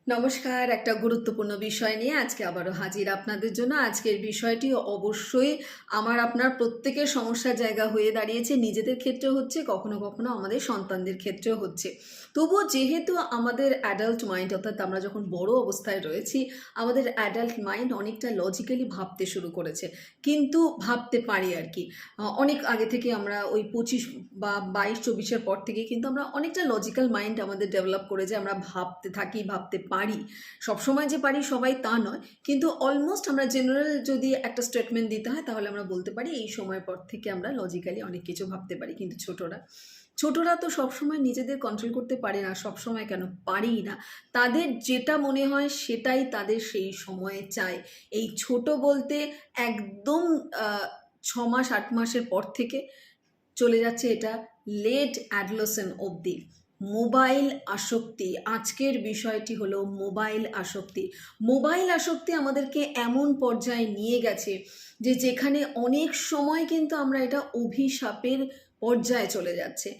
নমস্কার, একটা গুরুত্বপূর্ণ বিষয় নিয়ে আজকে আবারও হাজির আপনাদের জন্য। আজকের বিষয়টি অবশ্যই আমার আপনার প্রত্যেকের সমস্যার জায়গা হয়ে দাঁড়িয়েছে। নিজেদের ক্ষেত্রেও হচ্ছে, কখনো কখনো আমাদের সন্তানদের ক্ষেত্রেও হচ্ছে। তবুও যেহেতু আমাদের অ্যাডাল্ট মাইন্ড, অর্থাৎ আমরা যখন বড় অবস্থায় রয়েছি, আমাদের অ্যাডাল্ট মাইন্ড অনেকটা লজিক্যালি ভাবতে শুরু করেছে। কিন্তু ভাবতে পারি আর কি। অনেক আগে থেকে আমরা ওই 25 বা 22-24-এর পর থেকে কিন্তু আমরা অনেকটা লজিক্যাল মাইন্ড আমাদের ডেভেলপ করে যে আমরা ভাবতে থাকি, ভাবতে পারি। সবসময় যে পারি সবাই তা নয়, কিন্তু অলমোস্ট আমরা জেনারেল যদি একটা স্টেটমেন্ট দিতে হয় তাহলে আমরা বলতে পারি এই সময়ের পর থেকে আমরা লজিক্যালি অনেক কিছু ভাবতে পারি। কিন্তু ছোটরা তো সবসময় নিজেদের কন্ট্রোল করতে পারে না, সবসময় কেন পারেই না। তাদের যেটা মনে হয় সেটাই তাদের সেই সময়ে চায়। এই ছোট বলতে একদম 6 মাস 8 মাসের পর থেকে চলে যাচ্ছে এটা লেট অ্যাডোলেসেন্ট অবধি। মোবাইল আসক্তি, আজকের বিষয়টি হলো মোবাইল আসক্তি। মোবাইল আসক্তি আমাদেরকে এমন পর্যায়ে নিয়ে গেছে যে যেখানে অনেক সময় কিন্তু আমরা এটা অভিশাপের পর্যায়ে চলে যাচ্ছে।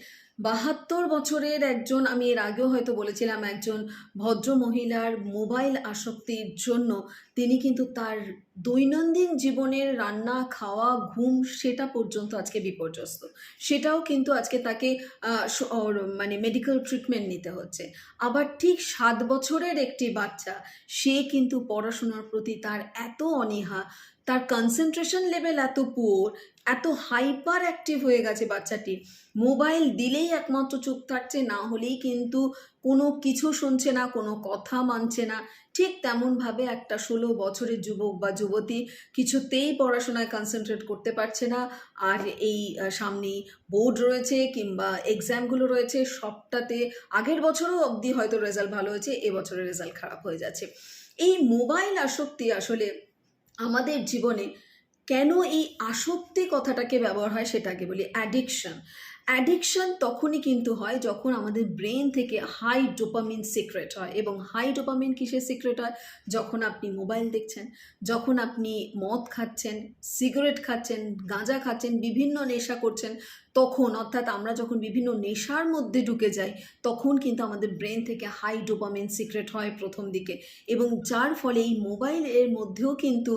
72 বছরের একজন, আমি এর আগেও হয়তো বলেছিলাম, একজন ভদ্র মহিলার মোবাইল আসক্তির জন্য তিনি কিন্তু তার দৈনন্দিন জীবনের রান্না, খাওয়া, ঘুম সেটা পর্যন্ত আজকে বিপর্যস্ত। সেটাও কিন্তু আজকে তাকে মানে মেডিকেল ট্রিটমেন্ট নিতে হচ্ছে। আবার ঠিক 7 বছরের একটি বাচ্চা, সে কিন্তু পড়াশোনার প্রতি তার এত অনীহা, তার কনসেন্ট্রেশন লেভেল এত পুয়ার, এত হাইপার অ্যাক্টিভ হয়ে গেছে বাচ্চাটি। মোবাইল দিলেই একমাত্র চুপ থাকছে, না হলেই কিন্তু কোনো কিছু শুনছে না, কোনো কথা মানছে না। ঠিক তেমনভাবে একটা 16 বছরের যুবক বা যুবতী কিছুতেই পড়াশোনায় কনসেন্ট্রেট করতে পারছে না। আর এই সামনেই বোর্ড রয়েছে কিংবা এক্সামগুলো রয়েছে, সবটাতে আগের বছরও অবধি হয়তো রেজাল্ট ভালো হয়েছে, এবছরের রেজাল্ট খারাপ হয়ে যাচ্ছে। এই মোবাইল আসক্তি আসলে আমাদের জীবনে কেন, এই আসক্তি কথাটাকে ব্যবহার হয় সেটাকে বলি অ্যাডিকশন। অ্যাডিকশন তখনই কিন্তু হয় যখন আমাদের ব্রেন থেকে হাই ডোপামিন সিক্রেট হয়। এবং হাই ডোপামিন কিসের সিক্রেট হয়? যখন আপনি মোবাইল দেখছেন, যখন আপনি মদ খাচ্ছেন, সিগারেট খাচ্ছেন, গাঁজা খাচ্ছেন, বিভিন্ন নেশা করছেন, তখন, অর্থাৎ আমরা যখন বিভিন্ন নেশার মধ্যে ঢুকে যাই, তখন কিন্তু আমাদের ব্রেন থেকে হাই ডোপামিন সিক্রেট হয় প্রথম দিকে। এবং যার ফলে এই মোবাইলের মধ্যেও কিন্তু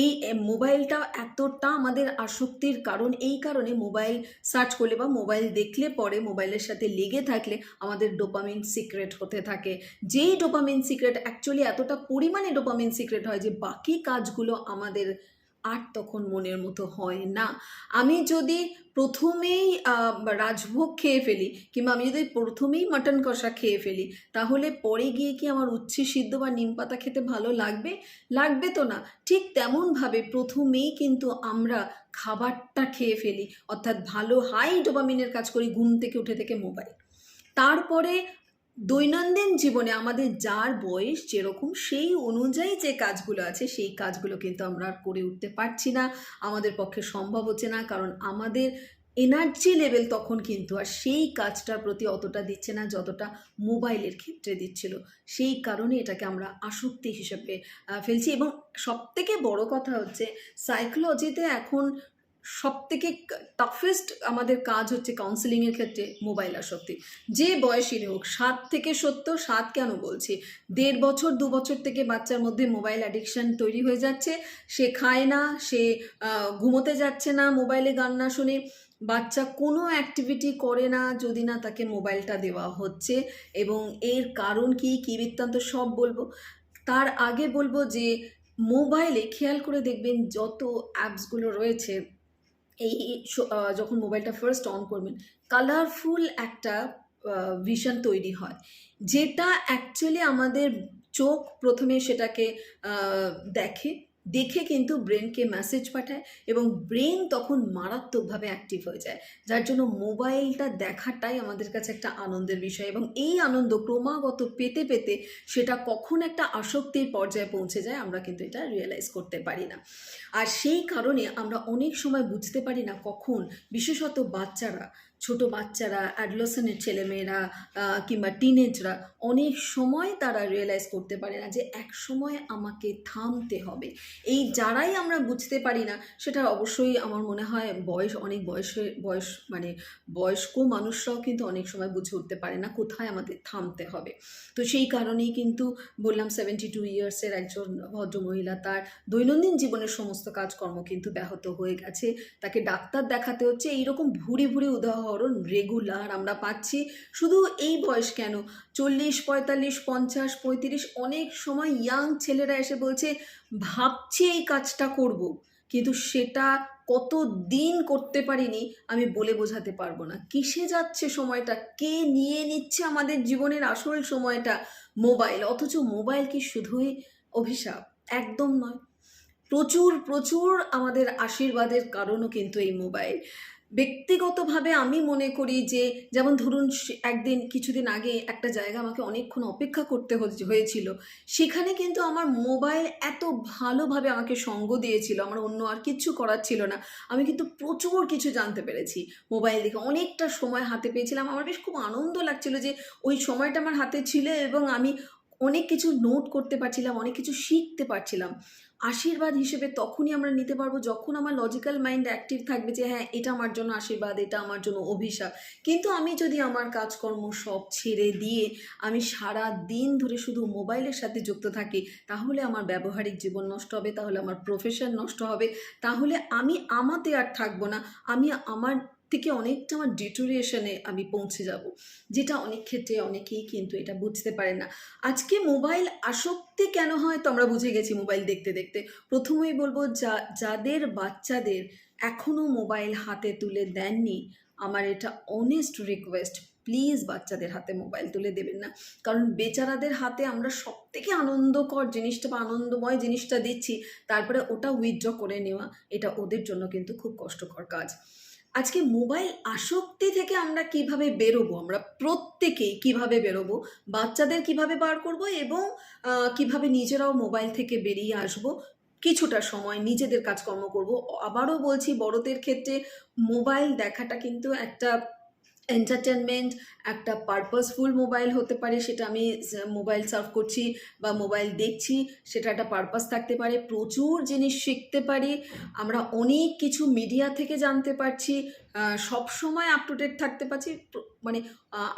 এই মোবাইলটা এতটা আমাদের আসক্তির কারণ, এই কারণে মোবাইল সার্চ করলে বা মোবাইল দেখলে পরে মোবাইলের সাথে লেগে থাকলে আমাদের ডোপামিন সিক্রেট হতে থাকে। যেই ডোপামিন সিক্রেট অ্যাকচুয়ালি এতটা পরিমাণে ডোপামিন সিক্রেট হয় যে বাকি কাজগুলো আমাদের আর তখন মনের মতো হয় না। আমি যদি প্রথমেই রাজভোগ খেয়ে ফেলি, কিংবা আমি যদি প্রথমেই মাটন কষা খেয়ে ফেলি, তাহলে পরে গিয়ে কি আমার উচ্ছে সিদ্ধ বা নিম পাতা খেতে ভালো লাগবে? লাগবে তো না। ঠিক তেমনভাবে প্রথমেই কিন্তু আমরা খাবারটা খেয়ে ফেলি, অর্থাৎ ভালো হাই ডোপামিনের কাজ করি ঘুম থেকে উঠে থেকে মোবাইল। তারপরে দৈনন্দিন জীবনে আমাদের যার বয়স যেরকম সেই অনুযায়ী যে কাজগুলো আছে সেই কাজগুলো কিন্তু আমরা আর করে উঠতে পারছি না, আমাদের পক্ষে সম্ভব হচ্ছে না, কারণ আমাদের এনার্জি লেভেল তখন কিন্তু আর সেই কাজটার প্রতি অতটা দিচ্ছে না যতটা মোবাইলের ক্ষেত্রে দিচ্ছিল। সেই কারণে এটাকে আমরা আসক্তি হিসেবে ফেলছি। এবং সবথেকে বড় কথা হচ্ছে, সাইকোলজিতে এখন সবথেকে টাফেস্ট আমাদের কাজ হচ্ছে কাউন্সেলিংয়ের ক্ষেত্রে মোবাইল আসক্তি। যে বয়সী হোক, 7 থেকে 70, 7 কেন বলছি, 1.5 বছর 2 বছর থেকে বাচ্চার মধ্যে মোবাইল অ্যাডিকশান তৈরি হয়ে যাচ্ছে। সে খায় না, সে ঘুমোতে যাচ্ছে না মোবাইলে গান না শুনে, বাচ্চা কোনো অ্যাক্টিভিটি করে না যদি না তাকে মোবাইলটা দেওয়া হচ্ছে। এবং এর কারণ কি কী বৃত্তান্ত সব বলবো। তার আগে বলবো যে মোবাইলে খেয়াল করে দেখবেন যত অ্যাপসগুলো রয়েছে, এই যখন মোবাইলটা ফার্স্ট অন করবেন, কালারফুল একটা ভিশন তৈরি হয়, যেটা অ্যাকচুয়ালি আমাদের চোখ প্রথমে সেটাকে দেখে, দেখে কিন্তু ব্রেনকে মেসেজ পাঠায় এবং ব্রেন তখন মারাত্মকভাবে অ্যাক্টিভ হয়ে যায়। যার জন্য মোবাইলটা দেখাটাই আমাদের কাছে একটা আনন্দের বিষয়, এবং এই আনন্দ ক্রমাগত পেতে পেতে সেটা কখন একটা আসক্তির পর্যায়ে পৌঁছে যায় আমরা কিন্তু এটা রিয়েলাইজ করতে পারি না। আর সেই কারণে আমরা অনেক সময় বুঝতে পারি না কখন, বিশেষত বাচ্চারা ছোট বাচ্চারা, অ্যাডolescent ছেলেমেয়েরা কিংবা টিনেজরা অনেক সময় তারা রিয়েলাইজ করতে পারে না যে এক সময় আমাকে থামতে হবে। এই যারাই আমরা বুঝতে পারি না, সেটা অবশ্যই আমার মনে হয় অনেক বয়স মানে বয়স্ক মানুষরাও কিন্তু অনেক সময় বুঝে উঠতে পারে না কোথায় আমাদের থামতে হবে। তো সেই কারণেই কিন্তু বললাম 72 ইয়ার্সের একজন ভদ্রমহিলা, তার দৈনন্দিন জীবনের সমস্ত কাজকর্ম কিন্তু ব্যাহত হয়ে গেছে, তাকে ডাক্তার দেখাতে হচ্ছে। এইরকম ভুরি ভুরি উদাহরণ রেগুলার আমরা পাচ্ছি। শুধু এই বয়স কেন, 40, 45, 50, 35, অনেক সময় ইয়াং ছেলেরা এসে বলছে ভাবছি এই কাজটা করব, কিন্তু সেটা কত দিন করতে পারিনি আমি বলে বোঝাতে পারবো না। কিসে যাচ্ছে সময়টা, কে নিয়ে নিচ্ছে আমাদের জীবনের আসল সময়টা? মোবাইল। অথচ মোবাইল কি শুধুই অভিশাপ? একদম নয়। প্রচুর প্রচুর আমাদের আশীর্বাদের কারণও কিন্তু এই মোবাইল। ব্যক্তিগতভাবে আমি মনে করি যে, যেমন ধরুন একদিন কিছুদিন আগে একটা জায়গা আমাকে অনেকক্ষণ অপেক্ষা করতে হয়েছিল, সেখানে কিন্তু আমার মোবাইল এত ভালোভাবে আমাকে সঙ্গ দিয়েছিল, আমার অন্য আর কিচ্ছু করার ছিল না। আমি কিন্তু প্রচুর কিছু জানতে পেরেছি মোবাইল দেখে, অনেকটা সময় হাতে পেয়েছিলাম। আমার বেশ খুব আনন্দ লাগছিল যে ওই সময়টা আমার হাতে ছিল এবং আমি অনেক কিছু নোট করতে পারছিলাম, অনেক কিছু শিখতে পারছিলাম। আশীর্বাদ হিসেবে তখনই আমরা নিতে পারবো যখন আমার লজিক্যাল মাইন্ড অ্যাক্টিভ থাকবে যে হ্যাঁ, এটা আমার জন্য আশীর্বাদ, এটা আমার জন্য অভিশাপ। কিন্তু আমি যদি আমার কাজকর্ম সব ছেড়ে দিয়ে আমি সারা দিন ধরে শুধু মোবাইলের সাথে যুক্ত থাকি, তাহলে আমার ব্যবহারিক জীবন নষ্ট হবে, তাহলে আমার প্রফেশন নষ্ট হবে, তাহলে আমি আমাতে আর থাকবো না। আমি আমার থেকে অনেকটা আমার ডিটোরিয়েশনে আমি পৌঁছে যাব, যেটা অনেক ক্ষেত্রে অনেকেই কিন্তু এটা বুঝতে পারে না। আজকে মোবাইল আসক্তি কেন হয় তো আমরা বুঝে গেছি মোবাইল দেখতে দেখতে। প্রথমেই বলবো, যাদের বাচ্চাদের এখনও মোবাইল হাতে তুলে দেননি, আমার এটা অনেস্ট রিকোয়েস্ট, প্লিজ বাচ্চাদের হাতে মোবাইল তুলে দেবেন না। কারণ বেচারাদের হাতে আমরা সব থেকে আনন্দকর জিনিসটা বা আনন্দময় জিনিসটা দিচ্ছি, তারপরে ওটা উইথড্র করে নেওয়া, এটা ওদের জন্য কিন্তু খুব কষ্টকর কাজ। আজকে মোবাইল আসক্তি থেকে আমরা কিভাবে বেরোবো, আমরা প্রত্যেকেই কিভাবে বেরোবো, বাচ্চাদের কিভাবে বার করব এবং কিভাবে নিজেরাও মোবাইল থেকে বেরিয়ে আসব, কিছুটা সময় নিজেদের কাজকর্ম করব। আবারও বলছি, বড়দের ক্ষেত্রে মোবাইল দেখাটা কিন্তু একটা এন্টারটেনমেন্ট, একটা পারপাসফুল মোবাইল হতে পারে। সেটা আমি মোবাইল সার্ফ করছি বা মোবাইল দেখছি, সেটা একটা পারপাস থাকতে পারে। প্রচুর জিনিস শিখতে পারি আমরা, অনেক কিছু মিডিয়া থেকে জানতে পারছি, সব সময় আপ টু ডেট থাকতে পারছি। মানে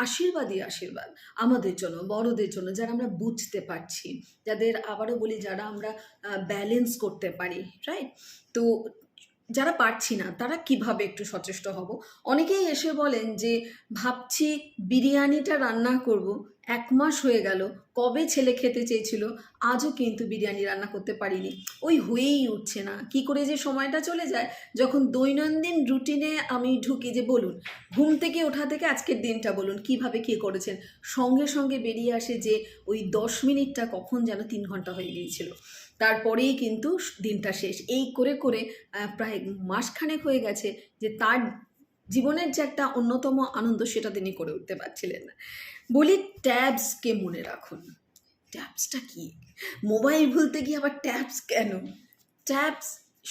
আশীর্বাদই আশীর্বাদ আমাদের জন্য, বড়দের জন্য, যারা আমরা বুঝতে পারছি, যাদের আবারও বলি যারা আমরা ব্যালেন্স করতে পারি, রাইট? তো যারা পারছি না তারা কিভাবে একটু সচেষ্ট হব। অনেকেই এসে বলেন যে ভাবছি বিরিয়ানিটা রান্না করব, 1 মাস হয়ে গেল, কবে ছেলে খেতে চেয়েছিল, আজও কিন্তু বিরিয়ানি রান্না করতে পারিনি, ওই হয়েই উঠছে না। কি করে যে সময়টা চলে যায়, যখন দৈনন্দিন রুটিনে আমি ঢুকি যে বলুন, ঘুম থেকে ওঠা থেকে আজকের দিনটা বলুন কিভাবে কী করেছেন, সঙ্গে সঙ্গে বেরিয়ে আসে যে ওই 10 মিনিটটা কখন যেন 3 ঘন্টা হয়ে গিয়েছিল, তারপরেই কিন্তু দিনটা শেষ। এই করে করে প্রায় মাসখানেক হয়ে গেছে যে তার জীবনের যে একটা অন্যতম আনন্দ সেটা তিনি করে উঠতে পারছিলেন না। বলি ট্যাবসকে মনে রাখুন। ট্যাবসটা কি? মোবাইল ভুলতে গিয়ে আবার ট্যাবস কেন? ট্যাবস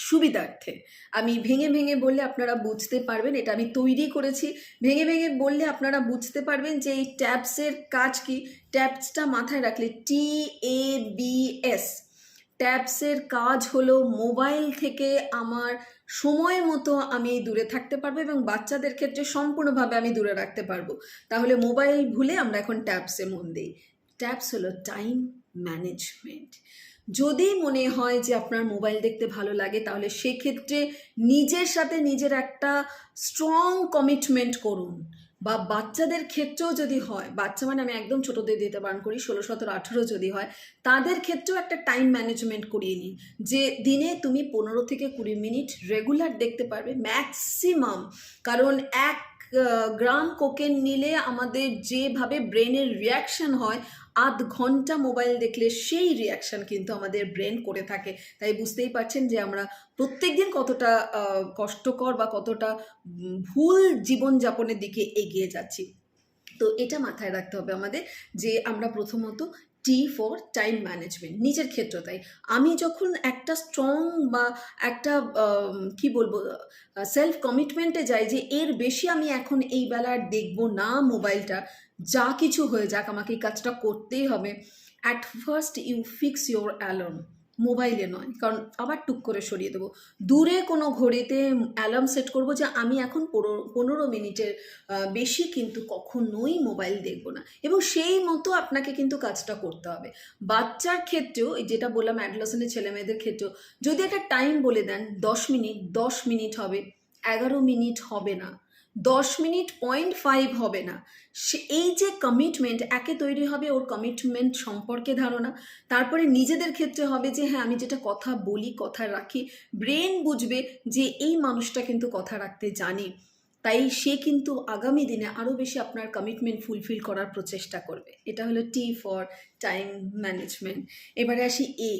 সুবিধার্থে। আমি ভেঙে ভেঙে বললে আপনারা বুঝতে পারবেন, এটা আমি তৈরি করেছি। ভেঙে ভেঙে বললে আপনারা বুঝতে পারবেন যে এই ট্যাবসের কাজ কি। ট্যাবসটা মাথায় রাখলে, TABS, ট্যাবসের কাজ হলো মোবাইল থেকে আমার সময় মতো আমি দূরে থাকতে পারবো এবং বাচ্চাদের ক্ষেত্রে সম্পূর্ণভাবে আমি দূরে রাখতে পারবো। তাহলে মোবাইল ভুলে আমরা এখন ট্যাবসে মন দিই। ট্যাবস হলো টাইম ম্যানেজমেন্ট। যদি মনে হয় যে আপনার মোবাইল দেখতে ভালো লাগে, তাহলে সেক্ষেত্রে নিজের সাথে নিজের একটা স্ট্রং কমিটমেন্ট করুন। বা বাচ্চাদের ক্ষেত্রেও যদি হয়, বাচ্চা মানে আমি একদম ছোটদের দিতে বারণ করি, 16, 17, 18 যদি হয়, তাদের ক্ষেত্রেও একটা টাইম ম্যানেজমেন্ট করিয়ে নিন যে দিনে তুমি 15 থেকে 20 মিনিট রেগুলার দেখতে পারবে ম্যাক্সিমাম। কারণ 1 গ্রাম কোকেন নিলে আমাদের যেভাবে ব্রেনের রিয়াকশান হয়, আধ ঘন্টা মোবাইল দেখলে সেই রিয়াকশান কিন্তু আমাদের ব্রেন করে থাকে। তাই বুঝতেই পারছেন যে আমরা প্রত্যেক দিন কতটা কষ্টকর বা কতটা ভুল জীবনযাপনের দিকে এগিয়ে যাচ্ছি। তো এটা মাথায় রাখতে হবে আমাদের যে আমরা প্রথমত টি ফর টাইম ম্যানেজমেন্ট, নিজের ক্ষেত্র। তাই আমি যখন একটা স্ট্রং বা একটা কি বলবো সেলফ কমিটমেন্টে যাই যে এর বেশি আমি এখন এই বেলা আর দেখবো না মোবাইলটা, যা কিছু হয়ে যাক আমাকে এই কাজটা করতেই হবে। At first you fix your alarm, মোবাইলে নয়, কারণ আবার টুক করে সরিয়ে দেবো। দূরে কোনো ঘড়িতে অ্যালার্ম সেট করবো যে আমি এখন 15 মিনিটের বেশি কিন্তু কখনোই মোবাইল দেখবো না, এবং সেই মতো আপনাকে কিন্তু কাজটা করতে হবে। বাচ্চার ক্ষেত্রেও যেটা বললাম, অ্যাডোলেসেন্টের ছেলে মেয়েদের ক্ষেত্রেও যদি একটা টাইম বলে দেন 10 মিনিট, 10 মিনিট হবে, 11 মিনিট হবে না, 10 মিনিট 0.5 হবে না। এই যে কমিটমেন্ট, একে তৈরি হবে ওর কমিটমেন্ট সম্পর্কে ধারণা, তারপরে নিজেদের ক্ষেত্রে হবে যে হ্যাঁ আমি যেটা কথা বলি, কথা রাখি, ব্রেন বুঝবে যে এই মানুষটা কিন্তু কথা রাখতে জানে, তাই সে কিন্তু আগামী দিনে আরও বেশি আপনার কমিটমেন্ট ফুলফিল করার প্রচেষ্টা করবে। এটা হলো টি ফর টাইম ম্যানেজমেন্ট। এবারে আসি এ,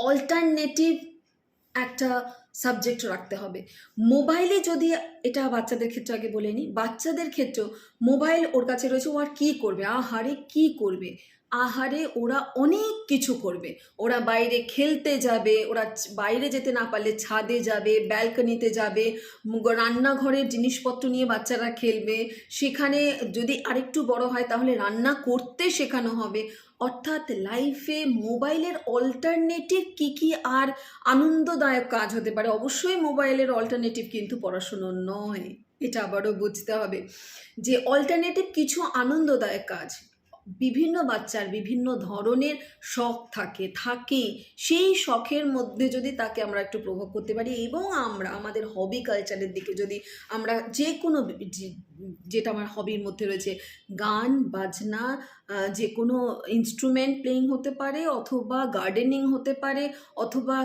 অল্টারনেটিভ একটা সাবজেক্ট রাখতে হবে। মোবাইলে যদি, এটা বাচ্চাদের ক্ষেত্রে আগে বলে নিই, বাচ্চাদের ক্ষেত্রেও মোবাইল ওর কাছে রয়েছে, ও আর কী করবে, আহারে কী করবে, আহারে ওরা অনেক কিছু করবে। ওরা বাইরে খেলতে যাবে, ওরা বাইরে যেতে না পারলে ছাদে যাবে, ব্যালকনিতে যাবে, রান্নাঘরের জিনিসপত্র নিয়ে বাচ্চারা খেলবে, সেখানে যদি আরেকটু বড় হয় তাহলে রান্না করতে শেখানো হবে। অর্থাৎ লাইফে মোবাইলের অল্টারনেটিভ কী কী আর আনন্দদায়ক কাজ হতে পারে। অবশ্যই মোবাইলের অল্টারনেটিভ কিন্তু পড়াশুনো নয়, এটা আবারও বুঝতে হবে যে অল্টারনেটিভ কিছু আনন্দদায়ক কাজ। বিভিন্ন বাচ্চার বিভিন্ন ধরনের শখ থাকে, সেই শখের মধ্যে যদি তাকে আমরা একটু প্রভাব করতে পারি এবং আমরা আমাদের হবি কালচারের দিকে যদি আমরা যে কোনো যেটা আমার হবির মধ্যে রয়েছে, গান বাজনা, যে কোনো ইনস্ট্রুমেন্ট প্লেয়িং হতে পারে, অথবা গার্ডেনিং হতে পারে, অথবা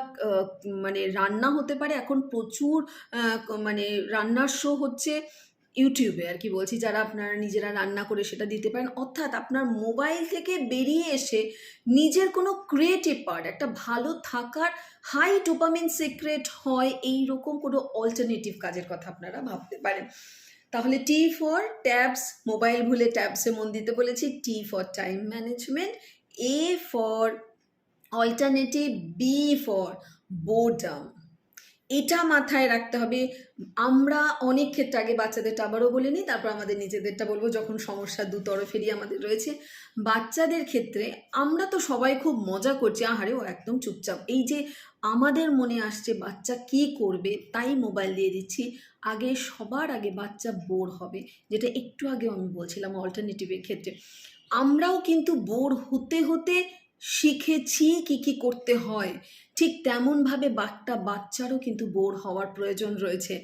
মানে রান্না হতে পারে। এখন প্রচুর মানে রান্নার শো হচ্ছে ইউটিউবে, আর কি বলছি, যারা আপনারা নিজেরা রান্না করে সেটা দিতে পারেন। অর্থাৎ আপনার মোবাইল থেকে বেরিয়ে এসে নিজের কোনো ক্রিয়েটিভ পার্ট, একটা ভালো থাকার হাই ডোপামিন সিক্রেট হয় এই রকম কোনো অল্টারনেটিভ কাজের কথা আপনারা ভাবতে পারেন। তাহলে টি ফর ট্যাবস, মোবাইল ভুলে ট্যাবসে মন দিতে বলেছি, T for time management, A for alternative, B for boredom. এটা মাথায় রাখতে হবে। আমরা অনেক ক্ষেত্রে, আগে বাচ্চাদেরটা আবারও বলে নিই, তারপর আমাদের নিজেদেরটা বলবো, যখন সমস্যা দুতরফেরই আমাদের রয়েছে। বাচ্চাদের ক্ষেত্রে আমরা তো সবাই খুব মজা করছি, আহারে ও একদম চুপচাপ, এই যে আমাদের মনে আসছে বাচ্চা কি করবে তাই মোবাইল দিয়ে দিচ্ছি। আগে সবার আগে বাচ্চা বোর হবে, যেটা একটু আগে আমি বলছিলাম অল্টারনেটিভের ক্ষেত্রে। আমরাও কিন্তু বোর হতে হতে শিখেছি কি কি করতে হয়, ঠিক তেমনভাবে বাচ্চারও কিন্তু বোর হওয়ার প্রয়োজন রয়েছে।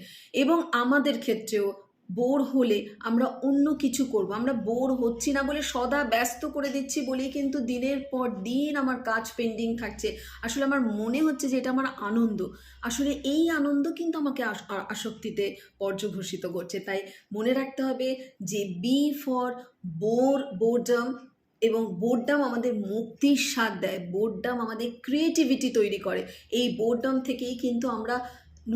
এবং আমাদের ক্ষেত্রেও বোর হলে আমরা অন্য কিছু করব। আমরা বোর হচ্ছি না বলে সদা ব্যস্ত করে দিচ্ছি বলেই কিন্তু দিনের পর দিন আমার কাজ পেন্ডিং থাকছে। আসলে আমার মনে হচ্ছে যে এটা আমার আনন্দ, আসলে এই আনন্দ কিন্তু আমাকে আসক্তিতে পর্যবসিত করছে। তাই মনে রাখতে হবে যে বি ফর বোরডম, এবং বোরডম আমাদের মুক্তির স্বাদ দেয়, বোরডম আমাদের ক্রিয়েটিভিটি তৈরি করে। এই বোরডম থেকেই কিন্তু আমরা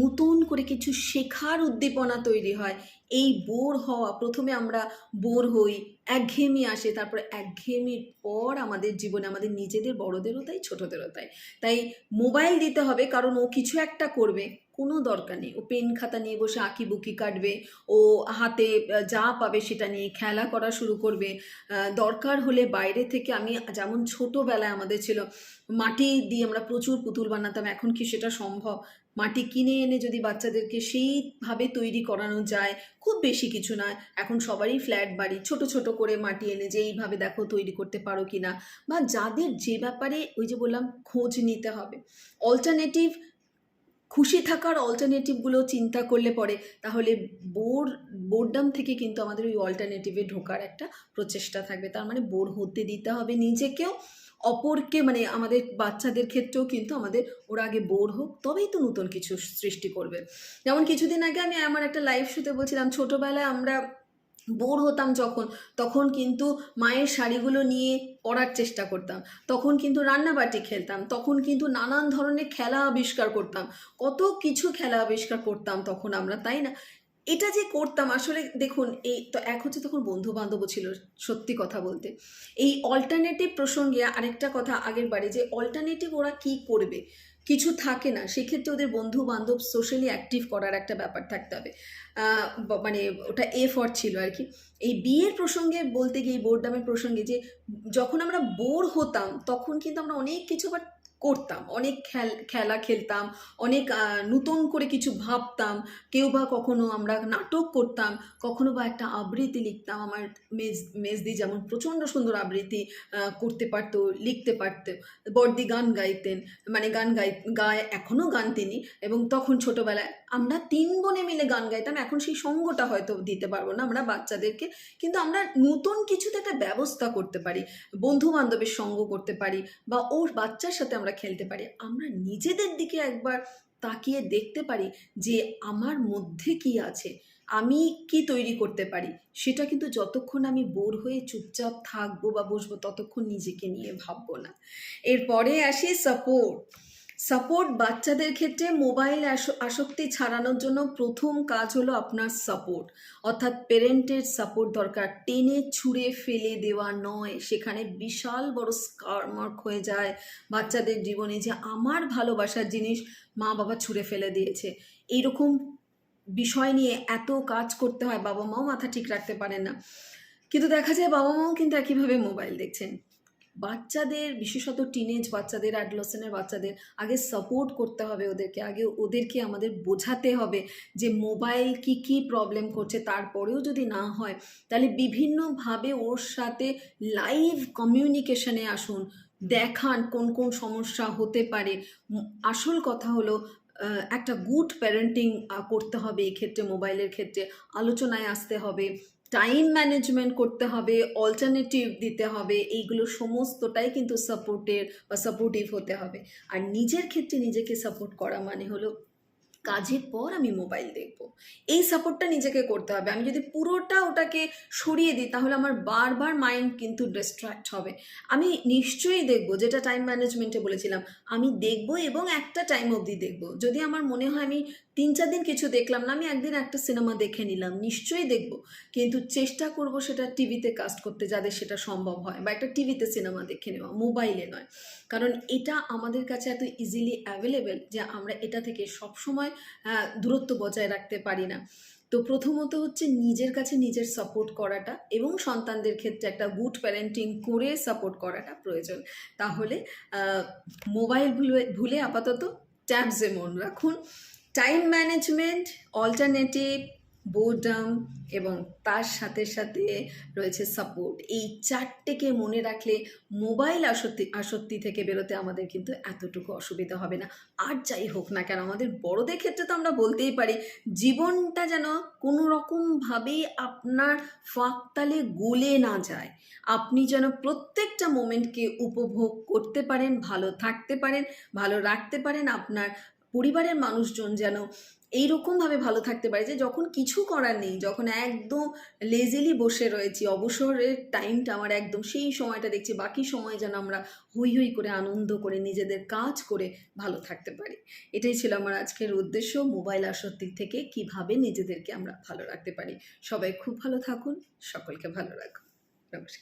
নতুন করে কিছু শেখার উদ্দীপনা তৈরি হয়। এই বোর হওয়া, প্রথমে আমরা বোর হই, একঘেয়েমি আসে, তারপরে একঘেয়েমির পর আমাদের জীবনে, আমাদের নিজেদের, বড়দেরও তাই ছোটদেরও তাই, তাই মোবাইল দিতে হবে, কারণ ও কিছু একটা করবে, কোনো দরকার নেই ও পেন খাতা নিয়ে বসে আঁকিবুকি কাটবে, ও হাতে যা পাবে সেটা নিয়ে খেলা করা শুরু করবে। দরকার হলে বাইরে থেকে, আমি যেমন ছোটোবেলায় আমাদের ছিল মাটি দিয়ে আমরা প্রচুর পুতুল বানাতাম, এখন কি সেটা সম্ভব? মাটি কিনে এনে যদি বাচ্চাদেরকে সেইভাবে তৈরি করানো যায়, খুব বেশি কিছু না, এখন সবারই ফ্ল্যাট বাড়ি, ছোট ছোট করে মাটি এনে যে এইভাবে দেখো তৈরি করতে পারো কি না, বা যাদের যে ব্যাপারে ওই যে বললাম খোঁজ নিতে হবে। অল্টারনেটিভ, খুশি থাকার অল্টারনেটিভগুলো চিন্তা করলে পরে তাহলে বোরডাম থেকে কিন্তু আমাদের ওই অল্টারনেটিভে ঢোকার একটা প্রচেষ্টা থাকবে। তার মানে বোর হতে দিতে হবে নিজেকেও, অপরকে, মানে আমাদের বাচ্চাদের ক্ষেত্রেও কিন্তু আমাদের ওরা আগে বোর হোক, তবেই তো নতুন কিছু সৃষ্টি করবে। যেমন কিছুদিন আগে আমি আমার একটা লাইভ শোতে বলছিলাম, ছোটোবেলায় আমরা বোর হতাম যখন, তখন কিন্তু মায়ের শাড়িগুলো নিয়ে পরার চেষ্টা করতাম, তখন কিন্তু রান্নাবাটি খেলতাম, তখন কিন্তু নানান ধরনের খেলা আবিষ্কার করতাম, কত কিছু খেলা আবিষ্কার করতাম তখন আমরা, তাই না? এটা যে করতাম আসলে দেখুন, এই তো এক হচ্ছে তখন বন্ধু বান্ধবও ছিল, সত্যি কথা বলতে। এই অল্টারনেটিভ প্রসঙ্গে আরেকটা কথা আগের বারে, যে অল্টারনেটিভ ওরা কি করবে, কিছু থাকে না, সেক্ষেত্রে ওদের বন্ধু বান্ধব সোশ্যালি অ্যাক্টিভ করার একটা ব্যাপার থাকতে হবে। মানে ওটা এ ফর ছিল আর কি। এই বিয়ের প্রসঙ্গে বলতে গিয়ে, বোরডামের প্রসঙ্গে, যে যখন আমরা বোর হতাম তখন কিন্তু আমরা অনেক কিছু আবার করতাম, অনেক খেলা খেলতাম, অনেক নতুন করে কিছু ভাবতাম। কেউ বা কখনো আমরা নাটক করতাম, কখনো বা একটা আবৃত্তি লিখতাম। আমার মেজদি যেমন প্রচণ্ড সুন্দর আবৃত্তি করতে পারতো, লিখতে পারতো। বড়দি গান গাইতেন, মানে গায় এখনও গান তিনি। এবং তখন ছোটোবেলায় আমরা 3 বোনে মিলে গান গাইতাম। এখন সেই সঙ্গটা হয়তো দিতে পারবো না আমরা বাচ্চাদেরকে, কিন্তু আমরা নতুন কিছুতে একটা ব্যবস্থা করতে পারি, বন্ধু বান্ধবের সঙ্গ করতে পারি, বা ওর বাচ্চার সাথে আমরা খেলতে পারি। আমরা নিজেদের দিকে একবার তাকিয়ে দেখতে পারি যে আমার মধ্যে কি আছে, আমি কি তৈরি করতে পারি। সেটা কিন্তু যতক্ষণ আমি বোর হয়ে চুপচাপ থাকবো বা বসবো, ততক্ষণ নিজেকে নিয়ে ভাববো না। এরপরে আসি সাপোর্ট। সাপোর্ট বাচ্চাদের ক্ষেত্রে মোবাইল আসক্তি ছাড়ানোর জন্য প্রথম কাজ হলো আপনার সাপোর্ট, অর্থাৎ পেরেন্টের সাপোর্ট দরকার। টেনে ছুঁড়ে ফেলে দেওয়া নয়, সেখানে বিশাল বড় স্কার মার্ক হয়ে যায় বাচ্চাদের জীবনে, যে আমার ভালোবাসার জিনিস মা বাবা ছুঁড়ে ফেলে দিয়েছে। এইরকম বিষয় নিয়ে এত কাজ করতে হয়, বাবা মাও মাথা ঠিক রাখতে পারেন না। কিন্তু দেখা যায় বাবা মাও কিন্তু একইভাবে মোবাইল দেখছেন। বাচ্চাদের, বিশেষত টিনেজ বাচ্চাদের, অ্যাডolescent বাচ্চাদের আগে সাপোর্ট করতে হবে ওদেরকে। আগে ওদেরকে আমাদের বোঝাতে হবে যে মোবাইল কি কি প্রবলেম করছে। তারপরেও যদি না হয়, তাহলে বিভিন্নভাবে ওর সাথে লাইভ কমিউনিকেশনে আসুন, দেখান কোন কোন সমস্যা হতে পারে। আসল কথা হলো একটা গুড প্যারেন্টিং করতে হবে এক্ষেত্রে। মোবাইলের ক্ষেত্রে আলোচনায় আসতে হবে, টাইম ম্যানেজমেন্ট করতে হবে, অল্টারনেটিভ দিতে হবে। এইগুলো সমস্তটাই কিন্তু সাপোর্টের বা সাপোর্টিভ হতে হবে। আর নিজের ক্ষেত্রে নিজেকে সাপোর্ট করা মানে হলো কাজের পর আমি মোবাইল দেখব, এই সাপোর্টটা নিজেকে করতে হবে। আমি যদি পুরোটা ওটাকে সরিয়ে দিই, তাহলে আমার বারবার মাইন্ড কিন্তু ডিস্ট্র্যাক্ট হবে। আমি নিশ্চয়ই দেখব, যেটা টাইম ম্যানেজমেন্টে বলেছিলাম, আমি দেখব এবং একটা টাইম অবধি দেখব। যদি আমার মনে হয় আমি 3-4 দিন কিছু দেখলাম না, আমি একদিন একটা সিনেমা দেখে নিলাম, নিশ্চয়ই দেখব। কিন্তু চেষ্টা করব সেটা টিভিতে কাস্ট করতে, যাদের সেটা সম্ভব হয়, বা একটা টিভিতে সিনেমা দেখে নেওয়া, মোবাইলে নয়। কারণ এটা আমাদের কাছে এত ইজিলি অ্যাভেলেবেল যে আমরা এটা থেকে সবসময় দূরত্ব বজায় রাখতে পারি না। তো প্রথমত হচ্ছে নিজের কাছে নিজের সাপোর্ট করাটা, এবং সন্তানদের ক্ষেত্রে একটা গুড প্যারেন্টিং করে সাপোর্ট করাটা প্রয়োজন। তাহলে মোবাইল ভুলে আপাতত ট্যাবসে মন রাখুন। টাইম ম্যানেজমেন্ট, অল্টারনেটিভ, বোর্ডম, এবং তার সাথে সাথে রয়েছে সাপোর্ট। এই 4টেকে মনে রাখলে মোবাইল আসক্তি থেকে বেরোতে আমাদের কিন্তু এতটুকু অসুবিধা হবে না। আর যাই হোক না কেন, আমাদের বড়দের ক্ষেত্রে তো আমরা বলতেই পারি, জীবনটা যেন কোনো রকমভাবেই আপনার ফাঁকতালে গলে না যায়। আপনি যেন প্রত্যেকটা মোমেন্টকে উপভোগ করতে পারেন, ভালো থাকতে পারেন, ভালো রাখতে পারেন। আপনার পরিবারের মানুষজন যেন এইরকমভাবে ভালো থাকতে পারে যে যখন কিছু করার নেই, যখন একদম লেজিলি বসে রয়েছি, অবসরের টাইমটা আমার একদম সেই সময়টা দেখছি, বাকি সময় যেন আমরা হই হই করে আনন্দ করে নিজেদের কাজ করে ভালো থাকতে পারি। এটাই ছিল আমার আজকের উদ্দেশ্য, মোবাইল আসক্তি থেকে কিভাবে নিজেদেরকে আমরা ভালো রাখতে পারি। সবাই খুব ভালো থাকুন, সকলকে ভালো রাখুন। নমস্কার।